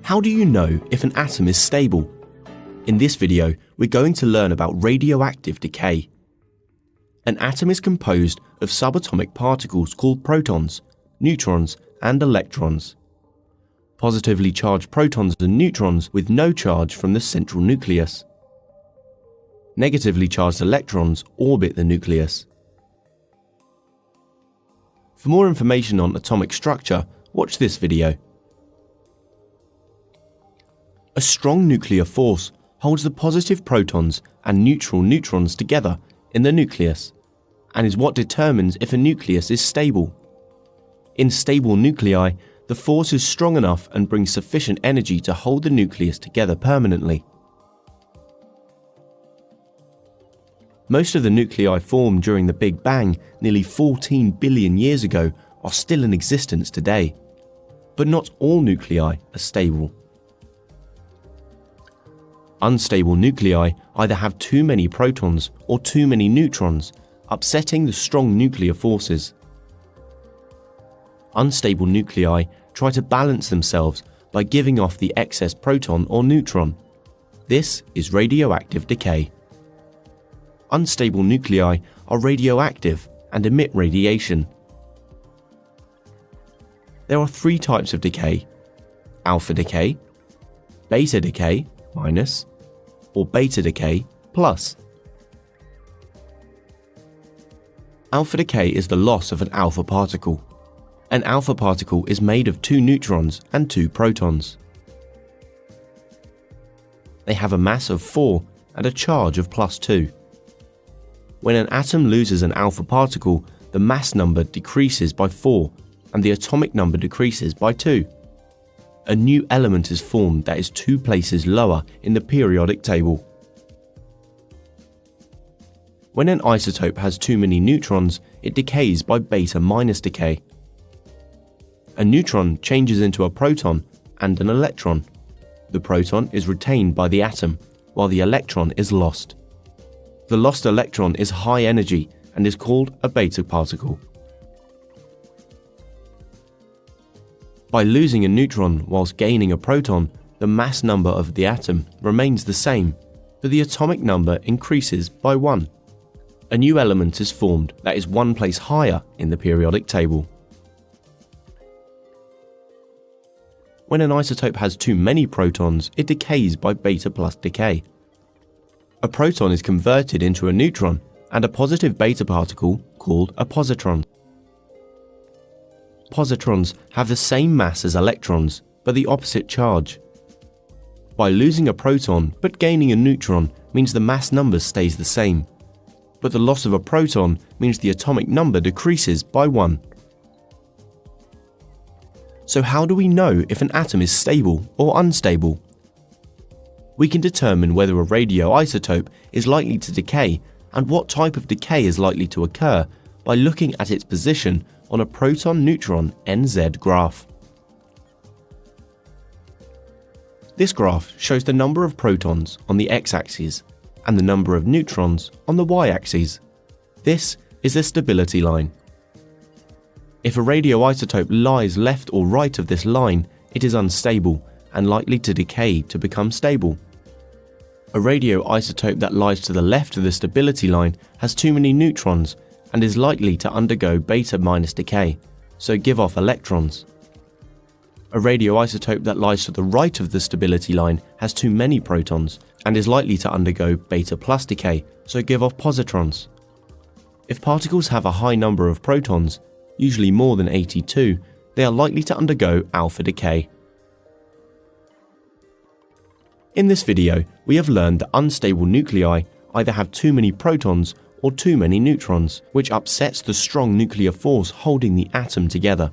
How do you know if an atom is stable? In this video, we're going to learn about radioactive decay. An atom is composed of subatomic particles called protons, neutrons, and electrons. Positively charged protons and neutrons with no charge from the central nucleus. Negatively charged electrons orbit the nucleus. For more information on atomic structure, watch this video. A strong nuclear force holds the positive protons and neutral neutrons together in the nucleus, and is what determines if a nucleus is stable. In stable nuclei, the force is strong enough and brings sufficient energy to hold the nucleus together permanently. Most of the nuclei formed during the Big Bang nearly 14 billion years ago are still in existence today, but not all nuclei are stable. Unstable nuclei either have too many protons or too many neutrons, upsetting the strong nuclear forces. Unstable nuclei try to balance themselves by giving off the excess proton or neutron. This is radioactive decay. Unstable nuclei are radioactive and emit radiation. There are three types of decay: alpha decay, beta decay minus, or beta decay plus. Alpha decay is the loss of an alpha particle. An alpha particle is made of two neutrons and two protons. They have a mass of 4 and a charge of +2. When an atom loses an alpha particle, the mass number decreases by 4 and the atomic number decreases by 2. A new element is formed that is 2 places lower in the periodic table. When an isotope has too many neutrons, it decays by beta minus decay. A neutron changes into a proton and an electron. The proton is retained by the atom, while the electron is lost. The lost electron is high energy and is called a beta particle. By losing a neutron whilst gaining a proton, the mass number of the atom remains the same, but the atomic number increases by 1. A new element is formed that is 1 place higher in the periodic table. When an isotope has too many protons, it decays by beta plus decay. A proton is converted into a neutron and a positive beta particle called a positron. Positrons have the same mass as electrons, but the opposite charge. By losing a proton but gaining a neutron means the mass number stays the same, but the loss of a proton means the atomic number decreases by 1. So how do we know if an atom is stable or unstable? We can determine whether a radioisotope is likely to decay and what type of decay is likely to occur by looking at its position on a proton-neutron NZ graph. This graph shows the number of protons on the x-axis and the number of neutrons on the y-axis. This is the stability line. If a radioisotope lies left or right of this line, it is unstable and likely to decay to become stable. A radioisotope that lies to the left of the stability line has too many neutrons and is likely to undergo beta minus decay, so give off electrons. A radioisotope that lies to the right of the stability line has too many protons and is likely to undergo beta plus decay, so give off positrons. If particles have a high number of protons, usually more than 82, they are likely to undergo alpha decay. In this video, we have learned that unstable nuclei either have too many protons or too many neutrons, which upsets the strong nuclear force holding the atom together.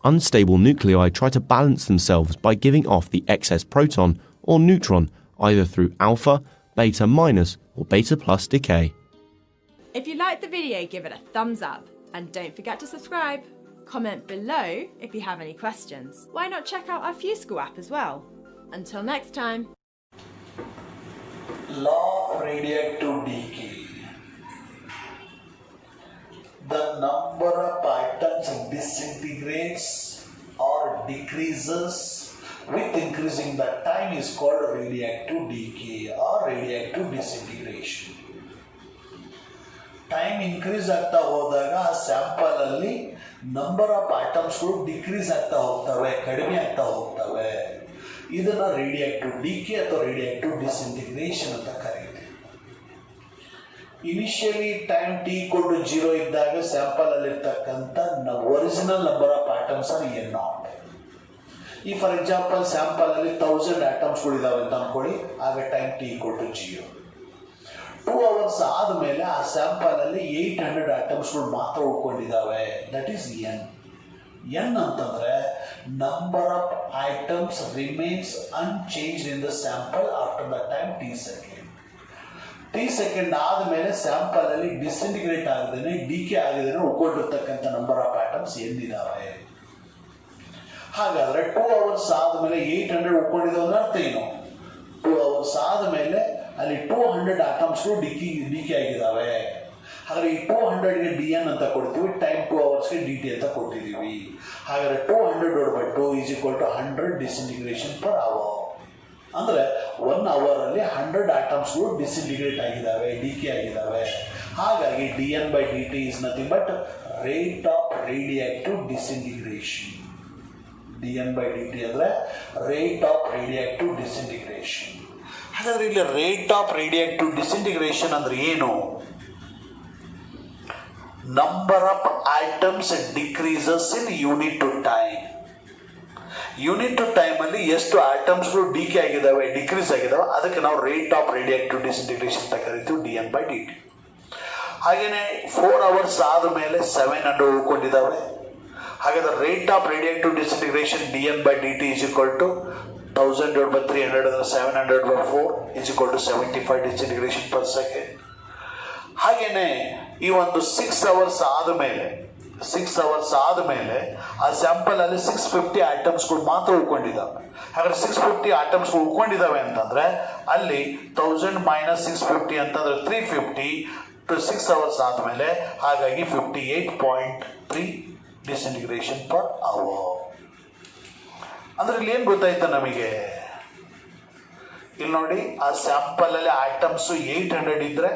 Unstable nuclei try to balance themselves by giving off the excess proton or neutron either through alpha, beta minus, or beta plus decay. If you liked the video, give it a thumbs up and don't forget to subscribe. Comment below if you have any questions. Why not check out our Fusco app as well? Until next time. Law of radioactive decay. The number of atoms disintegrates or decreases with increasing the time is called radioactive decay or radioactive disintegration. Time increase ಆಗ್ತಾ ಹೋದಾಗ ಆ sample ಅಲ್ಲಿ number of ಆಟಮ್ಸ್ಗಳು decrease ಆಗ್ತಾ ಹೋಗ್ತವೆ, ಕಡಿಮೆ ಆಗ್ತಾ ಹೋಗ್ತವೆ. ಇದನ್ನ ರೇಡಿಯಾಕ್ಟಿವ್ ಡಿಕೆ ಅಥವಾ ರೇಡಿಯಾಕ್ಟಿವ್ ಡಿಸ್ಇಂಟಿಗ್ರೇಷನ್ ಅಂತ ಕರೀತೀವಿ. ಇನಿಷಿಯಲಿ ಟೈಮ್ ಟಿ = 0 ಇದ್ದಾಗ ಸ್ಯಾಂಪಲ್ ಅಲ್ಲಿ ಇರ್ತಕ್ಕಂಥ original number of atoms R N0. ಈ ಫಾರ್ ಎಕ್ಸಾಂಪಲ್ ಸ್ಯಾಂಪಲ್ ಅಲ್ಲಿ 1000 ಆಟಮ್ಸ್ಗಳು ಇದಾವೆ ಅಂತ ಅನ್ಕೊಳ್ಳಿ, ಆಗ ಟೈಮ್ ಟಿ = 0. 2 hours ಆದಮೇಲೆ ಆ ಸ್ಯಾಂಪಲ್ ಅಲ್ಲಿ 800 ಆಟಮ್ಸ್ಗಳು ಮಾತ್ರ ಉಳ್ಕೊಂಡಿದ್ದಾವೆ. That is N. ಎನ್ ಅಂತಂದ್ರೆ number of items remains unchange in the sample after the time T second. T second ಆದಮೇಲೆ ಸ್ಯಾಂಪಲ್ ಅಲ್ಲಿ ಡಿಸ್ಇಂಟಿಗ್ರೇಟ್ ಆಗದೇನೆ ಡಿಕೆ ಆಗದೇನೆ ಉಳ್ಕೊಂಡಿರ್ತಕ್ಕಂಥ ನಂಬರ್ ಆಫ್ ಐಟಮ್ಸ್ ಎಂದಿದ್ದಾವೆ. ಹಾಗಾದ್ರೆ 2 hours ಆದಮೇಲೆ 800 ಉಳ್ಕೊಂಡಿದ್ದಾವೆ ಅಂದ್ರೆ ಅರ್ಥ ಏನು? 2 hours ಆದಮೇಲೆ ಅಲ್ಲಿ 200 ಆಟಮ್ಸ್ಗಳು ಡಿಕೆ ಆಗಿದ್ದಾವೆ. ಹಾಗಾದ್ರೆ ಈ 200ಗೆ DN ಅಂತ ಕೊಡ್ತೀವಿ, ಟೈಮ್ 2 hours DT ಅಂತ ಕೊಟ್ಟಿದ್ದೀವಿ. ಹಾಗಾದ್ರೆ 200/2 is equal to 100 disintegration per hour. ಅಂದ್ರೆ 1 hour ಅಲ್ಲಿ 100 ಆಟಮ್ಸ್ಗಳು ಡಿಸ್ಇಂಟಿಗ್ರೇಟ್ ಆಗಿದ್ದಾವೆ, ಡಿಕೆ ಆಗಿದ್ದಾವೆ. ಹಾಗಾಗಿ DN/DT is nothing but rate of radioactive disintegration. DN/DT ಅಂದ್ರೆ rate of radioactive disintegration. ಹಾಗಾದ್ರೆ ಇಲ್ಲಿ ರೇಟ್ ಆಫ್ ರೇಡಿಯಾಕ್ಟಿವ್ ಡಿಸ್ಇಂಟಿಗ್ರೇಷನ್ ಅಂದ್ರೆ ಏನು? Number of items decreases in unit to time. Unit to time ಅಲ್ಲಿ ಎಷ್ಟು ಐಟಮ್ಸ್ಗಳು ಡಿಕೆ ಆಗಿದ್ದಾವೆ, ಡಿಕ್ರೀಸ್ ಆಗಿದ್ದಾವೆ, ಅದಕ್ಕೆ ನಾವು ರೇಟ್ ಆಫ್ ರೇಡಿಯಾಕ್ಟಿವ್ ಡಿಸ್ಇಂಟಿಗ್ರೇಷನ್ ಅಂತ ಕರಿತೀವಿ, DN/DT. ಹಾಗೇನೆ 4 hours ಆದಮೇಲೆ 700 ಉಳ್ಕೊಂಡಿದ್ದಾವೆ. ಹಾಗಾದ್ರೆ rate of radioactive disintegration DN/DT is equal to 1000/300 700/4 is equal to 75 disintegration per second. ಹಾಗೇನೆ ಈ ಒಂದು 6 hours ಆದಮೇಲೆ ಆ ಸ್ಯಾಂಪಲ್ ಅಲ್ಲಿ 650 ಐಟಮ್ಸ್ಗಳು ಮಾತ್ರ ಉಳ್ಕೊಂಡಿದ್ದಾವೆ. ಹಾಗಾದ್ರೆ 650 ಐಟಮ್ಸ್ಗಳು ಉಳ್ಕೊಂಡಿದ್ದಾವೆ ಅಂತಂದ್ರೆ ಅಲ್ಲಿ 1000 - 650 ಅಂತಂದ್ರೆ 350 to 6 hours ಆದಮೇಲೆ, ಹಾಗಾಗಿ 58.3 ಡಿಸಿಂಟಿಗ್ರೇಷನ್ ಪರ್ ಅವರ್. ಅಂದ್ರೆ ಇಲ್ಲಿ ಏನ್ ಗೊತ್ತಾಯ್ತು ನಮಗೆ? ಇಲ್ಲಿ ನೋಡಿ, ಆ ಸ್ಯಾಂಪಲ್ ಅಲ್ಲಿ ಐಟಮ್ಸ್ 800 ಇದ್ರೆ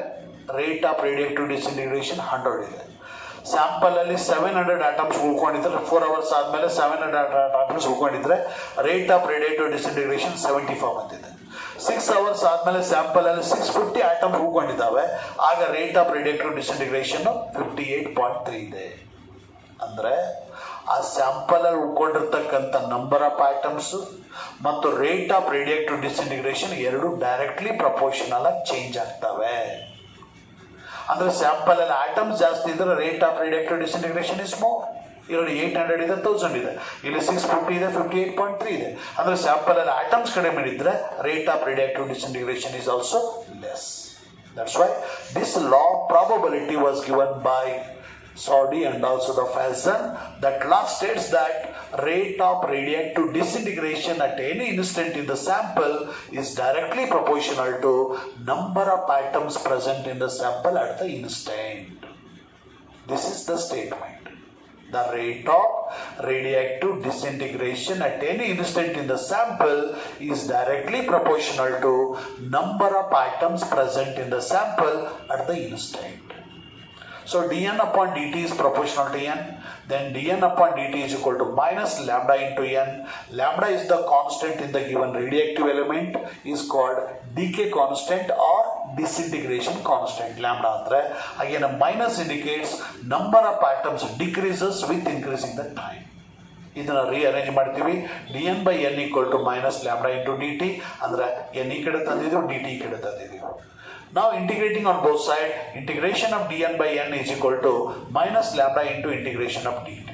ರೇಟ್ ಆಫ್ ರೇಡಿಯಾಕ್ಟಿವ್ ಡಿಸ್ಇಂಟಿಗ್ರೇಷನ್ 100 ಇದೆ. ಸ್ಯಾಂಪಲ್ ಅಲ್ಲಿ 700 ಐಟಮ್ಸ್ ಉಳ್ಕೊಂಡಿದ್ರೆ 4 hours ಆದ್ಮೇಲೆ 700 ಐಟಮ್ಸ್ ಉಳ್ಕೊಂಡಿದ್ರೆ ರೇಟ್ ಆಫ್ ರೇಡಿಯಾಕ್ಟಿವ್ ಡಿಸ್ಇಂಟಿಗ್ರೇಷನ್ 75 ಬಂದಿದೆ. 6 hours ಆದ್ಮೇಲೆ ಸ್ಯಾಂಪಲ್ ಅಲ್ಲಿ 650 ಐಟಮ್ಸ್ ಉಳ್ಕೊಂಡಿದ್ದಾವೆ, ಆಗ ರೇಟ್ ಆಫ್ ರೇಡಿಯಾಕ್ಟಿವ್ ಡಿಸ್ಇಂಟಿಗ್ರೇಷನ್ 58.3 ಇದೆ. ಅಂದ್ರೆ ಆ ಸ್ಯಾಂಪಲ್ ಅಲ್ಲಿ ಉಳ್ಕೊಂಡಿರ್ತಕ್ಕಂಥ ನಂಬರ್ ಆಫ್ ಐಟಮ್ಸ್ ಮತ್ತು ರೇಟ್ ಆಫ್ ರೇಡಿಯಾಕ್ಟಿವ್ ಡಿಸ್ಇಂಟಿಗ್ರೇಷನ್ ಎರಡು ಡೈರೆಕ್ಟ್ಲಿ ಪ್ರಪೋರ್ಷನಲ್ ಆಗಿ ಚೇಂಜ್ ಆಗ್ತವೆ. ಅಂದ್ರೆ ಸ್ಯಾಂಪಲ್ ಅಲ್ಲಿ ಐಟಮ್ಸ್ ಜಾಸ್ತಿ ಇದ್ರೆ rate of radioactive disintegration is more. ಇಲ್ಲಿ 800 ಇದೆ, 1000 ಇದೆ, ಇಲ್ಲಿ 650 ಇದೆ, 58.3 ಇದೆ. ಅಂದ್ರೆ ಸ್ಯಾಂಪಲ್ ಅಲ್ಲಿ ಐಟಮ್ಸ್ ಕಡಿಮೆ ಇದ್ರೆ rate of radioactive disintegration is also less. That's why this law of probability was given by Soddy and also the Felsen. That law states that rate of radioactive disintegration at any instant in the sample is directly proportional to number of atoms present in the sample at the instant. This is the statement. The rate of radioactive disintegration at any instant in the sample is directly proportional to number of atoms present in the sample at the instant. So dN/dt is proportional to n. Then dN/dt is equal to minus lambda into n. Lambda is the constant in the given radioactive element, is called decay constant or disintegration constant. Lambda andre again a minus indicates number of atoms decreases with increasing the time. ಇದನ್ನ rearrange ಮಾಡ್ತೀವಿ. dN/n equal to minus lambda into dt. ಅಂದ್ರೆ n ಈ ಕಡೆ ತಂದಿದ್ದೀವಿ, dt ಈ ಕಡೆ ತಂದಿದ್ದೀವಿ. Now integrating on both sides, integration of dN/n is equal to minus lambda into integration of dt.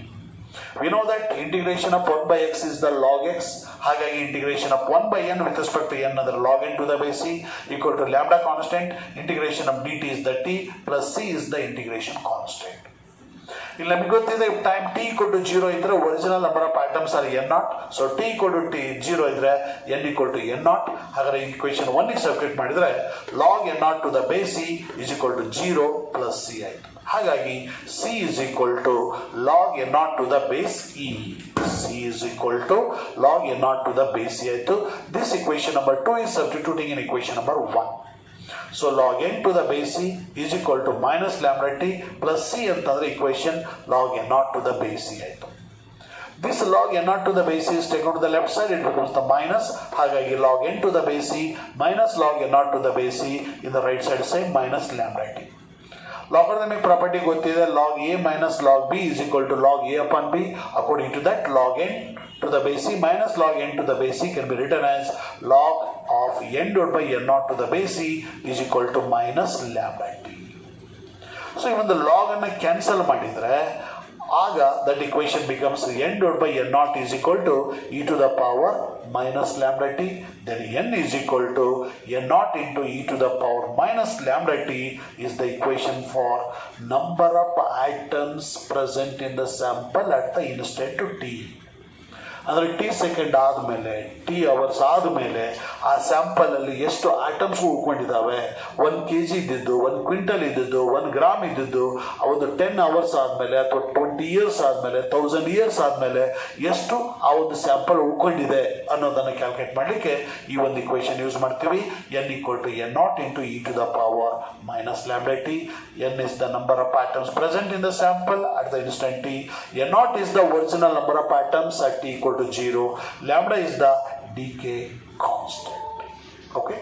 We know that integration of 1/x is the log x. ಹಾಗಾಗಿ integration of 1/n with respect to n ಅಂದರೆ log n to the base c equal to lambda constant. Integration of dt is the t plus c is the integration constant. ಇಲ್ಲಿ ನಮಗೆ ಗೊತ್ತಿದೆ time t equal to 0 ಇದ್ರೆ original number of atoms R n0. So t equal to 0 ಇದ್ರೆ n equal to n0. ಹಾಗಾದ್ರೆ equation 1 ಗೆ substitute ಮಾಡಿದ್ರೆ log n0 to the base c is equal to 0 plus c ಆಯ್ತು. ಹಾಗಾಗಿ c is equal to log n0 to the base e. c is equal to log n0 to the base e ಆಯ್ತು. This equation number 2 is substituting in equation number 1. So log n to the base c is equal to minus lambda t plus c ಅಂತಂದ್ರೆ equation log n0 to the base c ಆಯ್ತು. This log n0 to the base c is taken to the left side, it becomes the minus. ಹಾಗಾಗಿ log n to the base c minus log n0 to the base c in the right side same minus lambda t. Logarithmic property ಗೊತ್ತಿದೆ, log a minus log b is equal to log a upon b. According to that, log n to the base c minus log n to the base c can be written as log of n divided by n0 to the base c is equal to minus lambda t. So even the log ಅನ್ನು cancel ಮಾಡಿದ್ರೆ ಆಗ that equation becomes n divided by n0 is equal to e to the power minus lambda t. Then n is equal to n0 into e to the power minus lambda t is the equation for number of atoms present in the sample at the instant t. ಅಂದರೆ T second ಆದಮೇಲೆ T hours ಆದಮೇಲೆ ಆ ಸ್ಯಾಂಪಲಲ್ಲಿ ಎಷ್ಟು atoms ಉಳ್ಕೊಂಡಿದ್ದಾವೆ, 1 kg ಇದ್ದಿದ್ದು, 1 quintal ಇದ್ದಿದ್ದು, 1 gram ಇದ್ದಿದ್ದು, ಒಂದು 10 hours ಆದಮೇಲೆ ಅಥವಾ 20 years ಆದಮೇಲೆ, 1000 years ಆದಮೇಲೆ ಎಷ್ಟು ಆ ಒಂದು ಸ್ಯಾಂಪಲ್ ಉಳ್ಕೊಂಡಿದೆ ಅನ್ನೋದನ್ನು ಕ್ಯಾಲ್ಕುಲೇಟ್ ಮಾಡಲಿಕ್ಕೆ ಈ ಒಂದು ಇಕ್ವೇಶನ್ ಯೂಸ್ ಮಾಡ್ತೀವಿ. n equal to n0 into e to the power minus lambda t. n is the number of atoms present in the sample at the instant t. n0 is the original number of atoms at t equal to 0. Lambda is the decay constant. Okay.